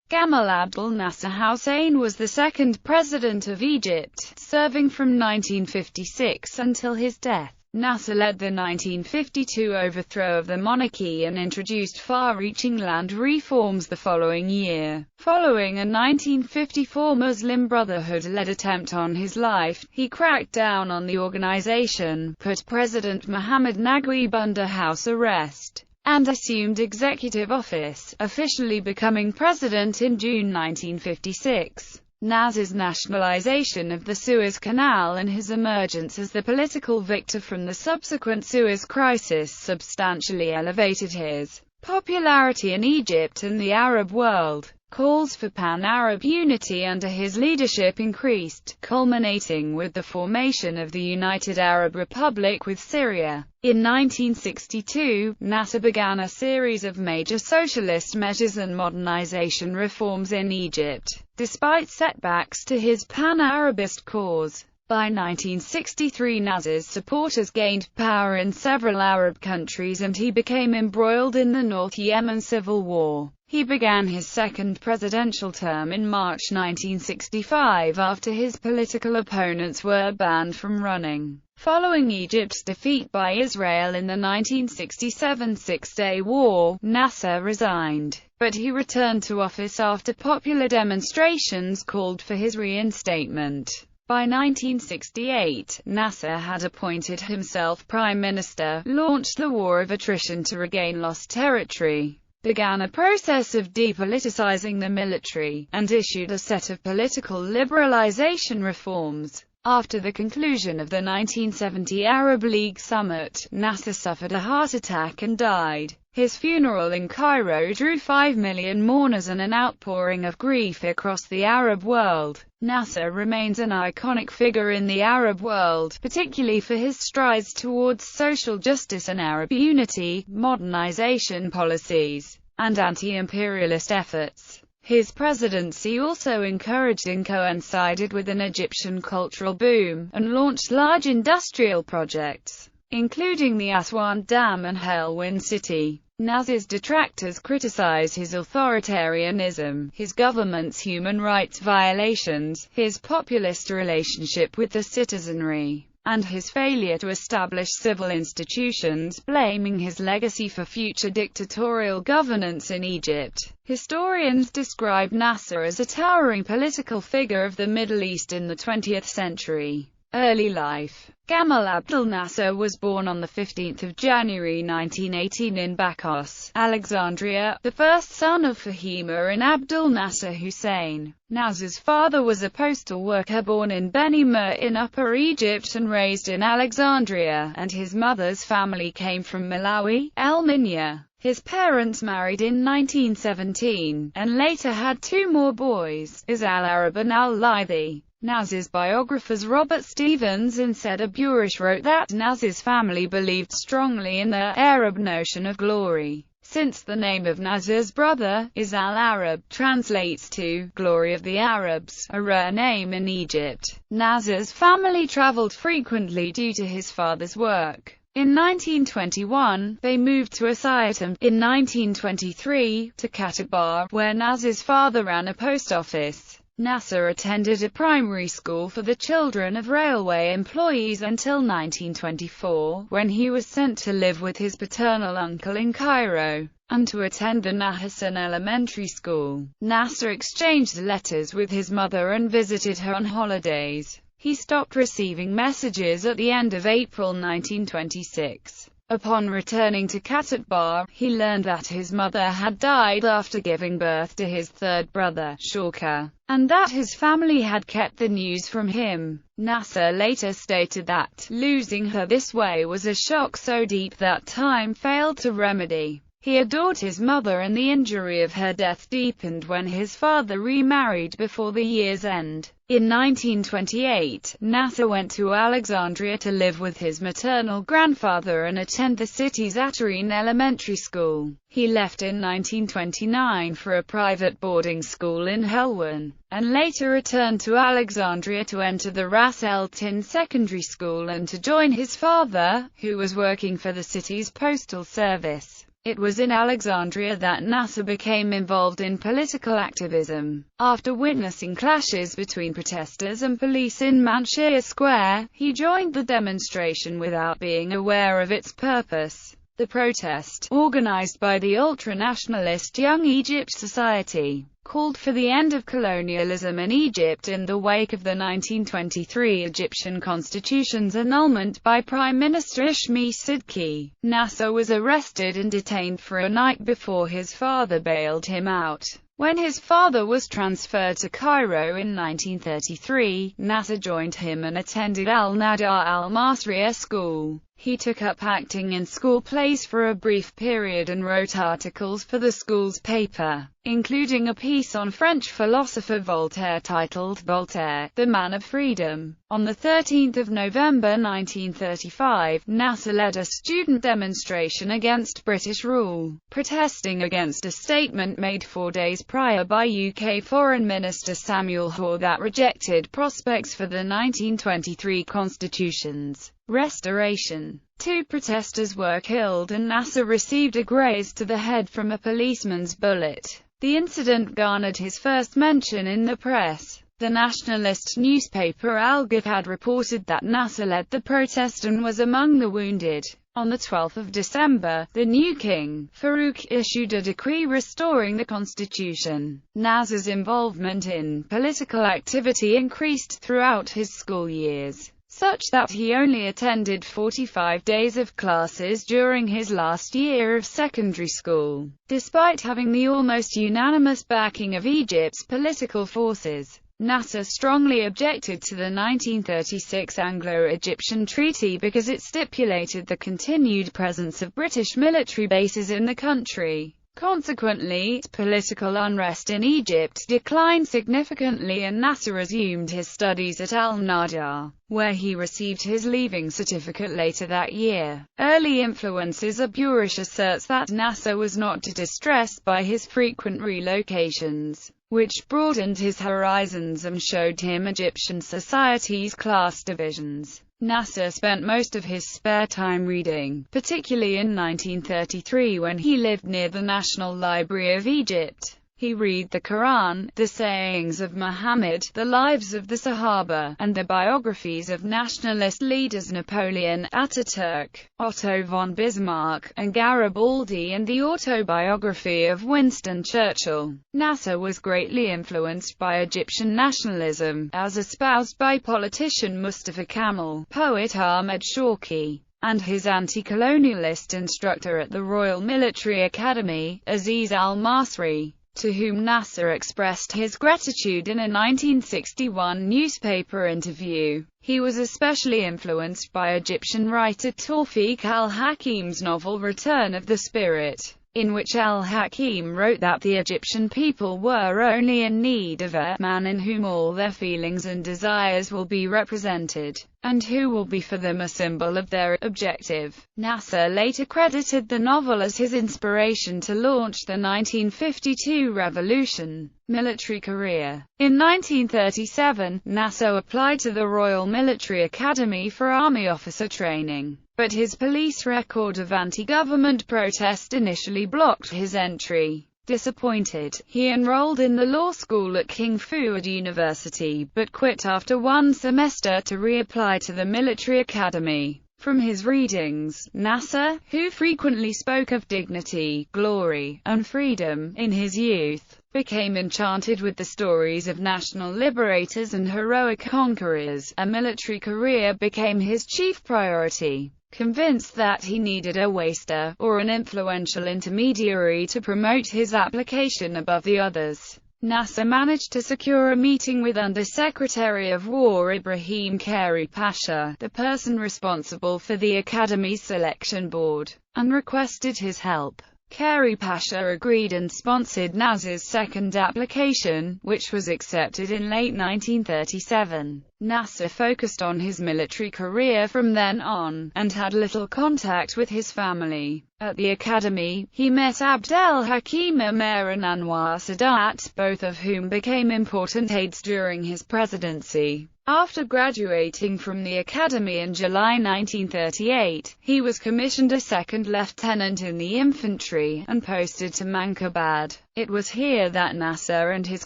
Gamal Abdel Nasser Hussein was the second president of Egypt, serving from 1956 until his death. Nasser led the 1952 overthrow of the monarchy and introduced far-reaching land reforms the following year. Following a 1954 Muslim Brotherhood-led attempt on his life, he cracked down on the organization, put President Mohamed Naguib under house arrest, and assumed executive office, officially becoming president in June 1956. Nasser's nationalization of the Suez Canal and his emergence as the political victor from the subsequent Suez Crisis substantially elevated his popularity in Egypt and the Arab world. Calls for pan-Arab unity under his leadership increased, culminating with the formation of the United Arab Republic with Syria. In 1962, Nasser began a series of major socialist measures and modernization reforms in Egypt, despite setbacks to his pan-Arabist cause. By 1963, Nasser's supporters gained power in several Arab countries and he became embroiled in the North Yemen civil war. He began his second presidential term in March 1965 after his political opponents were banned from running. Following Egypt's defeat by Israel in the 1967 Six-Day War, Nasser resigned, but he returned to office after popular demonstrations called for his reinstatement. By 1968, Nasser had appointed himself prime minister, launched the war of attrition to regain lost territory, began a process of depoliticizing the military, and issued a set of political liberalization reforms. After the conclusion of the 1970 Arab League summit, Nasser suffered a heart attack and died. His funeral in Cairo drew 5 million mourners and an outpouring of grief across the Arab world. Nasser remains an iconic figure in the Arab world, particularly for his strides towards social justice and Arab unity, modernization policies, and anti-imperialist efforts. His presidency also encouraged and coincided with an Egyptian cultural boom, and launched large industrial projects, including the Aswan Dam and Helwan City. Nasser's detractors criticize his authoritarianism, his government's human rights violations, his populist relationship with the citizenry, and his failure to establish civil institutions, blaming his legacy for future dictatorial governance in Egypt. Historians describe Nasser as a towering political figure of the Middle East in the 20th century. Early life. Gamal Abdel Nasser was born on 15 January 1918 in Bakos, Alexandria, the first son of Fahima and Abdel Nasser Hussein. Nasser's father was a postal worker born in Beni Mer in Upper Egypt and raised in Alexandria, and his mother's family came from Malawi, El-Minya. His parents married in 1917, and later had 2 more boys, Al-Arab and Al-Lithi. Nasser's biographers Robert Stevens and Seda Burish wrote that Nasser's family believed strongly in the Arab notion of glory, since the name of Nasser's brother, Al-Arab, translates to "glory of the Arabs," a rare name in Egypt. Nasser's family traveled frequently due to his father's work. In 1921, they moved to Asaitam. In 1923, to Katabar, where Nasser's father ran a post office. Nasser attended a primary school for the children of railway employees until 1924, when he was sent to live with his paternal uncle in Cairo, and to attend the Nahassan Elementary School. Nasser exchanged letters with his mother and visited her on holidays. He stopped receiving messages at the end of April 1926. Upon returning to Katabar, he learned that his mother had died after giving birth to his third brother, Shawka, and that his family had kept the news from him. Nasser later stated that losing her this way was a shock so deep that time failed to remedy. He adored his mother and the injury of her death deepened when his father remarried before the year's end. In 1928, Nasser went to Alexandria to live with his maternal grandfather and attend the city's Attribution Elementary School. He left in 1929 for a private boarding school in Helwan, and later returned to Alexandria to enter the Ras El Tin Secondary School and to join his father, who was working for the city's postal service. It was in Alexandria that Nasser became involved in political activism. After witnessing clashes between protesters and police in Manshir Square, he joined the demonstration without being aware of its purpose. The protest, organized by the ultra-nationalist Young Egypt Society, called for the end of colonialism in Egypt in the wake of the 1923 Egyptian constitution's annulment by Prime Minister Ishmi Sidki. Nasser was arrested and detained for a night before his father bailed him out. When his father was transferred to Cairo in 1933, Nasser joined him and attended Al-Nadar al-Masriya school. He took up acting in school plays for a brief period and wrote articles for the school's paper, including a piece on French philosopher Voltaire titled "Voltaire, the Man of Freedom." On 13 November 1935, Nasser led a student demonstration against British rule, protesting against a statement made 4 days prior by UK Foreign Minister Samuel Hoare that rejected prospects for the 1923 Constitution's restoration. 2 protesters were killed and Nasser received a graze to the head from a policeman's bullet. The incident garnered his first mention in the press. The nationalist newspaper Al-Ghad reported that Nasser led the protest and was among the wounded. On 12 December, the new king, Farouk, issued a decree restoring the constitution. Nasser's involvement in political activity increased throughout his school years, such that he only attended 45 days of classes during his last year of secondary school. Despite having the almost unanimous backing of Egypt's political forces, Nasser strongly objected to the 1936 Anglo-Egyptian Treaty because it stipulated the continued presence of British military bases in the country. Consequently, political unrest in Egypt declined significantly and Nasser resumed his studies at Al-Nadar, where he received his leaving certificate later that year. Early influences Aburish asserts that Nasser was not distressed by his frequent relocations, which broadened his horizons and showed him Egyptian society's class divisions. Nasser spent most of his spare time reading, particularly in 1933 when he lived near the National Library of Egypt. He read the Quran, the sayings of Muhammad, the lives of the Sahaba, and the biographies of nationalist leaders Napoleon, Ataturk, Otto von Bismarck, and Garibaldi, and the autobiography of Winston Churchill. Nasser was greatly influenced by Egyptian nationalism, as espoused by politician Mustafa Kemal, poet Ahmed Shawki, and his anti-colonialist instructor at the Royal Military Academy, Aziz al-Masri, to whom Nasser expressed his gratitude in a 1961 newspaper interview. He was especially influenced by Egyptian writer Tawfiq al-Hakim's novel Return of the Spirit, in which al-Hakim wrote that the Egyptian people were only in need of a man in whom all their feelings and desires will be represented, and who will be for them a symbol of their objective. Nasser later credited the novel as his inspiration to launch the 1952 revolution. Military career. In 1937, Nasser applied to the Royal Military Academy for army officer training, but his police record of anti-government protest initially blocked his entry. Disappointed, he enrolled in the law school at King Fahd University, but quit after 1 semester to reapply to the military academy. From his readings, Nasser, who frequently spoke of dignity, glory, and freedom in his youth, became enchanted with the stories of national liberators and heroic conquerors. A military career became his chief priority. Convinced that he needed a waster, or an influential intermediary to promote his application above the others, Nasser managed to secure a meeting with Under-Secretary of War Ibrahim Kari Pasha, the person responsible for the Academy's selection board, and requested his help. Kari Pasha agreed and sponsored Nasser's second application, which was accepted in late 1937. Nasser focused on his military career from then on, and had little contact with his family. At the academy, he met Abdel Hakim Amer and Anwar Sadat, both of whom became important aides during his presidency. After graduating from the academy in July 1938, he was commissioned a second lieutenant in the infantry, and posted to Mankabad. It was here that Nasser and his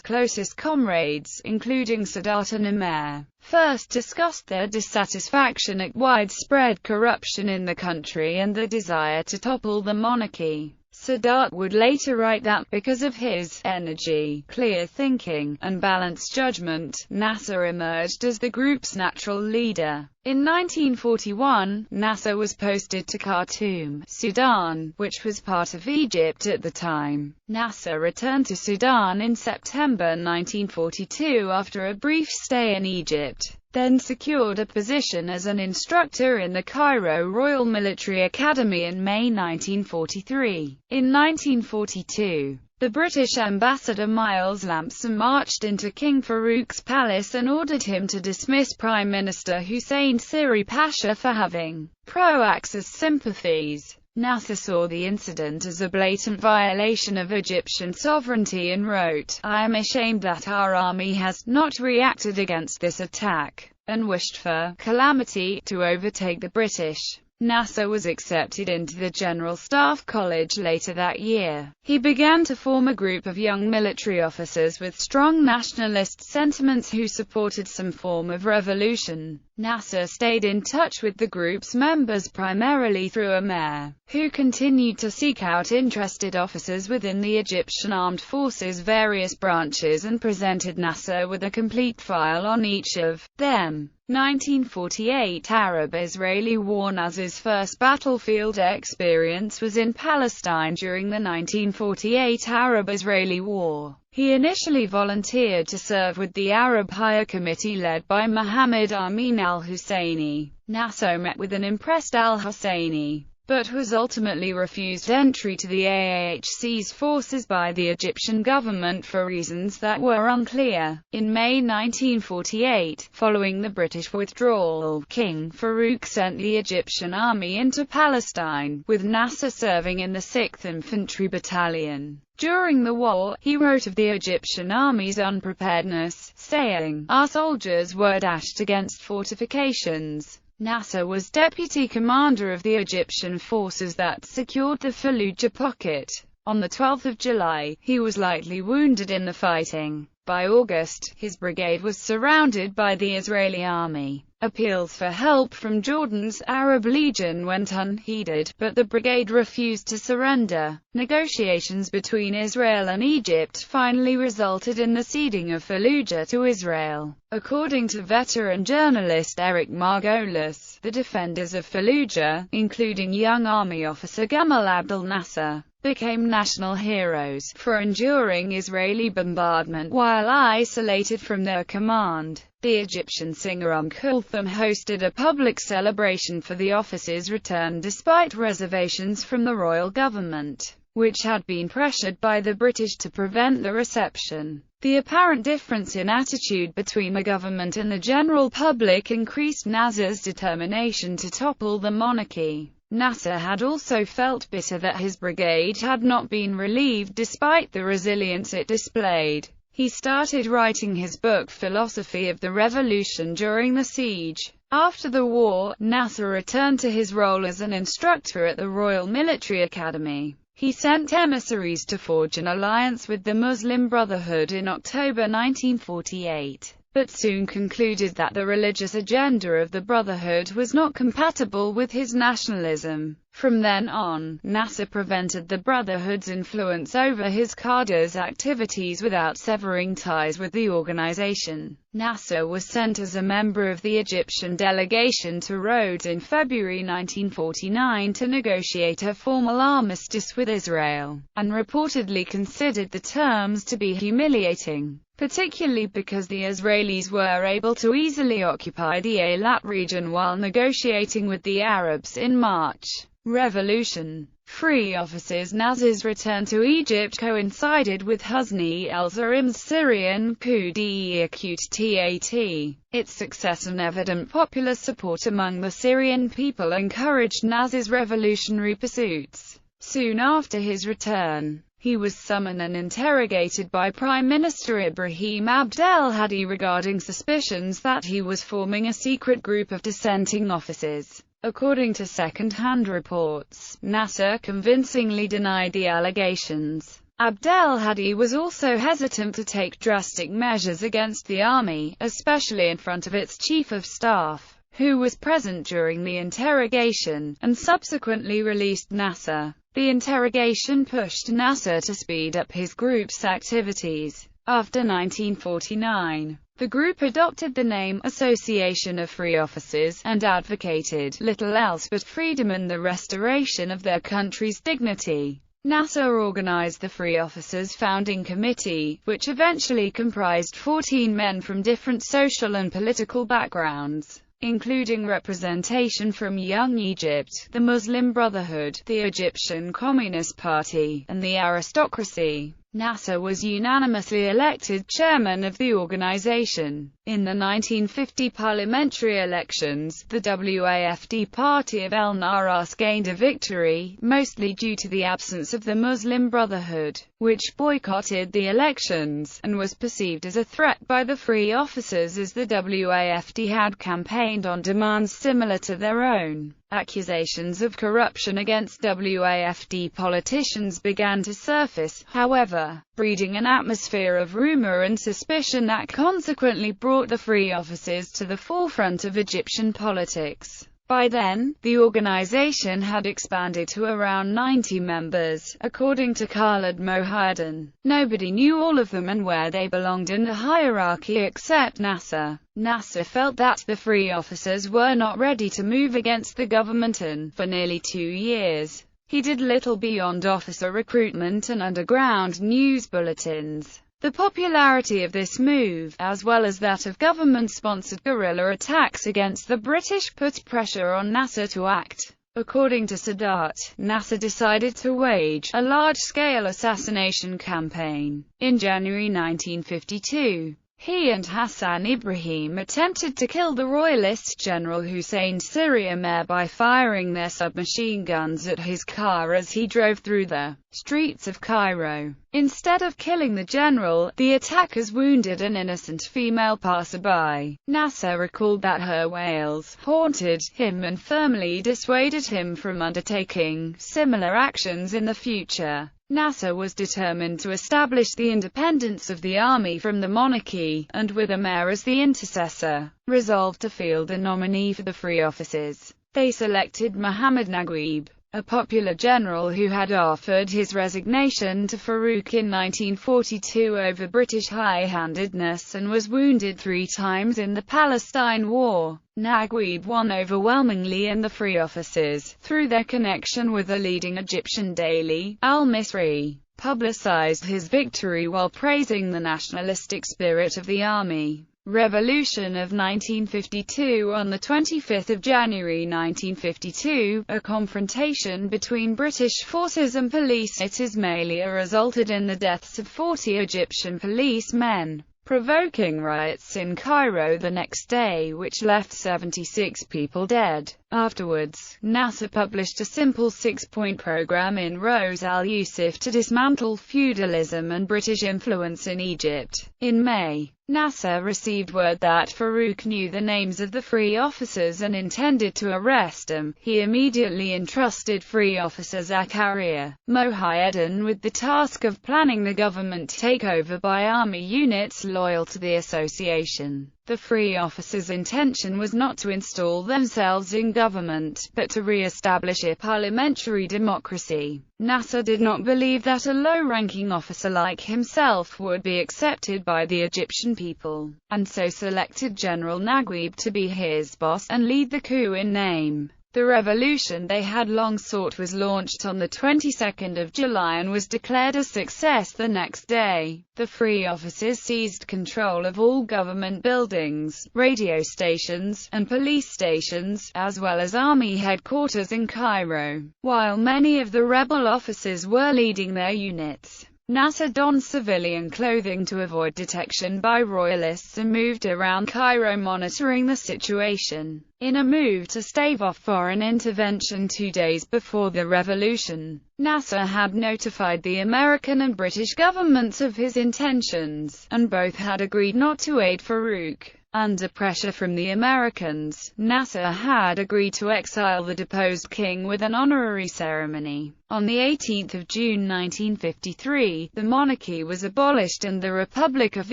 closest comrades, including Sadat and Amer, first discussed their dissatisfaction at widespread corruption in the country and the desire to topple the monarchy. Sadat would later write that because of his energy, clear thinking, and balanced judgment, Nasser emerged as the group's natural leader. In 1941, Nasser was posted to Khartoum, Sudan, which was part of Egypt at the time. Nasser returned to Sudan in September 1942 after a brief stay in Egypt, then secured a position as an instructor in the Cairo Royal Military Academy in May 1943. In 1942, the British ambassador Miles Lampson marched into King Farouk's palace and ordered him to dismiss Prime Minister Hussein Siri Pasha for having pro-Axis sympathies. Nasser saw the incident as a blatant violation of Egyptian sovereignty and wrote, "I am ashamed that our army has not reacted against this attack," and wished for calamity to overtake the British. Nasser was accepted into the General Staff College later that year. He began to form a group of young military officers with strong nationalist sentiments who supported some form of revolution. Nasser stayed in touch with the group's members primarily through Amer, who continued to seek out interested officers within the Egyptian armed forces' various branches and presented Nasser with a complete file on each of them. 1948 Arab-Israeli War. Nasser's first battlefield experience was in Palestine during the 1948 Arab-Israeli War. He initially volunteered to serve with the Arab Higher Committee led by Mohammed Amin al-Husseini. Nasser met with an impressed al-Husseini, but was ultimately refused entry to the AHC's forces by the Egyptian government for reasons that were unclear. In May 1948, following the British withdrawal, King Farouk sent the Egyptian army into Palestine, with Nasser serving in the 6th Infantry Battalion. During the war, he wrote of the Egyptian army's unpreparedness, saying, "Our soldiers were dashed against fortifications." Nasser was deputy commander of the Egyptian forces that secured the Fallujah pocket. On the 12th of July, he was lightly wounded in the fighting. By August, his brigade was surrounded by the Israeli army. Appeals for help from Jordan's Arab Legion went unheeded, but the brigade refused to surrender. Negotiations between Israel and Egypt finally resulted in the ceding of Fallujah to Israel. According to veteran journalist Eric Margolis, the defenders of Fallujah, including young army officer Gamal Abdel Nasser, became national heroes for enduring Israeli bombardment while isolated from their command. The Egyptian singer Kulthum hosted a public celebration for the officers' return despite reservations from the royal government, which had been pressured by the British to prevent the reception. The apparent difference in attitude between the government and the general public increased Nasser's determination to topple the monarchy. Nasser had also felt bitter that his brigade had not been relieved despite the resilience it displayed. He started writing his book Philosophy of the Revolution during the siege. After the war, Nasser returned to his role as an instructor at the Royal Military Academy. He sent emissaries to forge an alliance with the Muslim Brotherhood in October 1948. But soon concluded that the religious agenda of the Brotherhood was not compatible with his nationalism. From then on, Nasser prevented the Brotherhood's influence over his cadre's activities without severing ties with the organization. Nasser was sent as a member of the Egyptian delegation to Rhodes in February 1949 to negotiate a formal armistice with Israel, and reportedly considered the terms to be humiliating, particularly because the Israelis were able to easily occupy the Eilat region while negotiating with the Arabs in March. Revolution. Free officers. Nasser's return to Egypt coincided with Hosni el-Zarim's Syrian coup d'état. Its success and evident popular support among the Syrian people encouraged Nasser's revolutionary pursuits. Soon after his return, He was summoned and interrogated by Prime Minister Ibrahim Abdel Hadi regarding suspicions that he was forming a secret group of dissenting officers. According to second-hand reports, Nasser convincingly denied the allegations. Abdel Hadi was also hesitant to take drastic measures against the army, especially in front of its chief of staff, who was present during the interrogation, and subsequently released Nasser. The interrogation pushed Nasser to speed up his group's activities. After 1949, the group adopted the name Association of Free Officers, and advocated little else but freedom and the restoration of their country's dignity. Nasser organized the Free Officers Founding Committee, which eventually comprised 14 men from different social and political backgrounds, including representation from Young Egypt, the Muslim Brotherhood, the Egyptian Communist Party, and the aristocracy. Nasser was unanimously elected chairman of the organization. In the 1950 parliamentary elections, the WAFD party of El Naras gained a victory, mostly due to the absence of the Muslim Brotherhood, which boycotted the elections, and was perceived as a threat by the Free Officers as the WAFD had campaigned on demands similar to their own. Accusations of corruption against WAFD politicians began to surface, however, breeding an atmosphere of rumor and suspicion that consequently brought the Free Officers to the forefront of Egyptian politics. By then, the organization had expanded to around 90 members, according to Khaled Mohiuddin. Nobody knew all of them and where they belonged in the hierarchy except Nasser. Nasser felt that the Free Officers were not ready to move against the government, and, for nearly 2 years, he did little beyond officer recruitment and underground news bulletins. The popularity of this move, as well as that of government-sponsored guerrilla attacks against the British, put pressure on Nasser to act. According to Sadat, Nasser decided to wage a large-scale assassination campaign. In January 1952, he and Hassan Ibrahim attempted to kill the royalist General Hussein Siriamer by firing their submachine guns at his car as he drove through the streets of Cairo. Instead of killing the general, the attackers wounded an innocent female passerby. Nasser recalled that her wails haunted him and firmly dissuaded him from undertaking similar actions in the future. Nasser was determined to establish the independence of the army from the monarchy, and with Amer as the intercessor, resolved to field a nominee for the Free Officers. They selected Mohammad Naguib, a popular general who had offered his resignation to Farouk in 1942 over British high-handedness and was wounded 3 times in the Palestine War. Naguib won overwhelmingly, and the Free Officers, through their connection with the leading Egyptian daily, Al-Misri, publicized his victory while praising the nationalistic spirit of the army. Revolution of 1952. On 25 January 1952, a confrontation between British forces and police at Ismailia resulted in the deaths of 40 Egyptian policemen, provoking riots in Cairo the next day which left 76 people dead. Afterwards, Nasser published a simple 6-point program in Rose al-Yusuf to dismantle feudalism and British influence in Egypt. In May, Nasser received word that Farouk knew the names of the Free Officers and intended to arrest them. He immediately entrusted Free Officer Zakaria Mohiuddin with the task of planning the government takeover by army units loyal to the association. The Free Officers' intention was not to install themselves in government, but to re-establish a parliamentary democracy. Nasser did not believe that a low-ranking officer like himself would be accepted by the Egyptian people, and so selected General Naguib to be his boss and lead the coup in name. The revolution they had long sought was launched on the 22nd of July and was declared a success the next day. The Free Officers seized control of all government buildings, radio stations, and police stations, as well as army headquarters in Cairo. While many of the rebel officers were leading their units, Nasser donned civilian clothing to avoid detection by royalists and moved around Cairo monitoring the situation. In a move to stave off foreign intervention 2 days before the revolution, Nasser had notified the American and British governments of his intentions, and both had agreed not to aid Farouk. Under pressure from the Americans, Nasser had agreed to exile the deposed king with an honorary ceremony. On 18 June 1953, the monarchy was abolished and the Republic of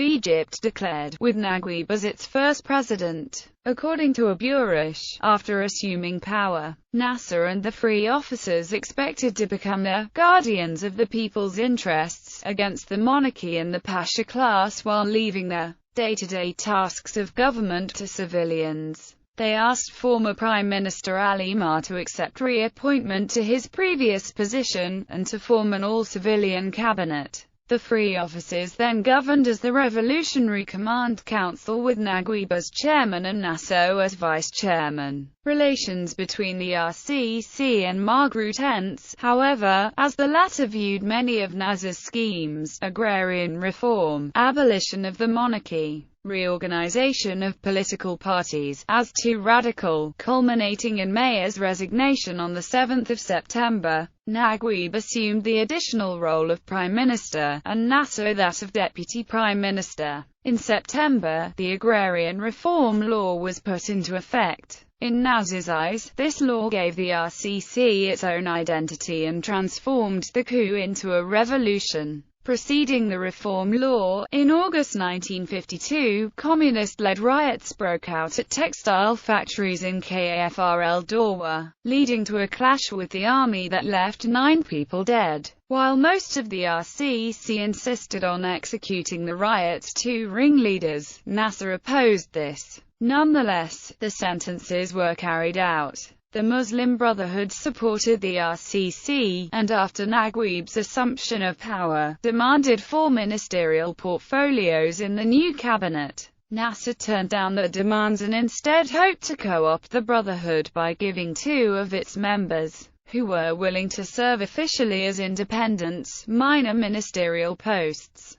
Egypt declared, with Naguib as its first president. According to Aburish, after assuming power, Nasser and the free officers expected to become the guardians of the people's interests against the monarchy and the Pasha class while leaving the day-to-day tasks of government to civilians. They asked former Prime Minister Ali Mar to accept reappointment to his previous position, and to form an all-civilian cabinet. The free officers then governed as the Revolutionary Command Council with Naguib as chairman and Nasser as vice-chairman. Relations between the RCC and Mar grew tense, however, as the latter viewed many of Nasser's schemes: agrarian reform, abolition of the monarchy, reorganization of political parties, as too radical, culminating in Mayer's resignation on 7 September. Naguib assumed the additional role of Prime Minister, and Nasser that of Deputy Prime Minister. In September, the agrarian reform law was put into effect. In Nasser's eyes, this law gave the RCC its own identity and transformed the coup into a revolution. Preceding the reform law, in August 1952, communist-led riots broke out at textile factories in Kafr el-Dawwa, leading to a clash with the army that left 9 people dead. While most of the RCC insisted on executing the riot's 2 ringleaders, Nasser opposed this. Nonetheless, the sentences were carried out. The Muslim Brotherhood supported the RCC, and after Naguib's assumption of power, demanded 4 ministerial portfolios in the new cabinet. Nasser turned down the demands and instead hoped to co-opt the Brotherhood by giving 2 of its members, who were willing to serve officially as independents, minor ministerial posts.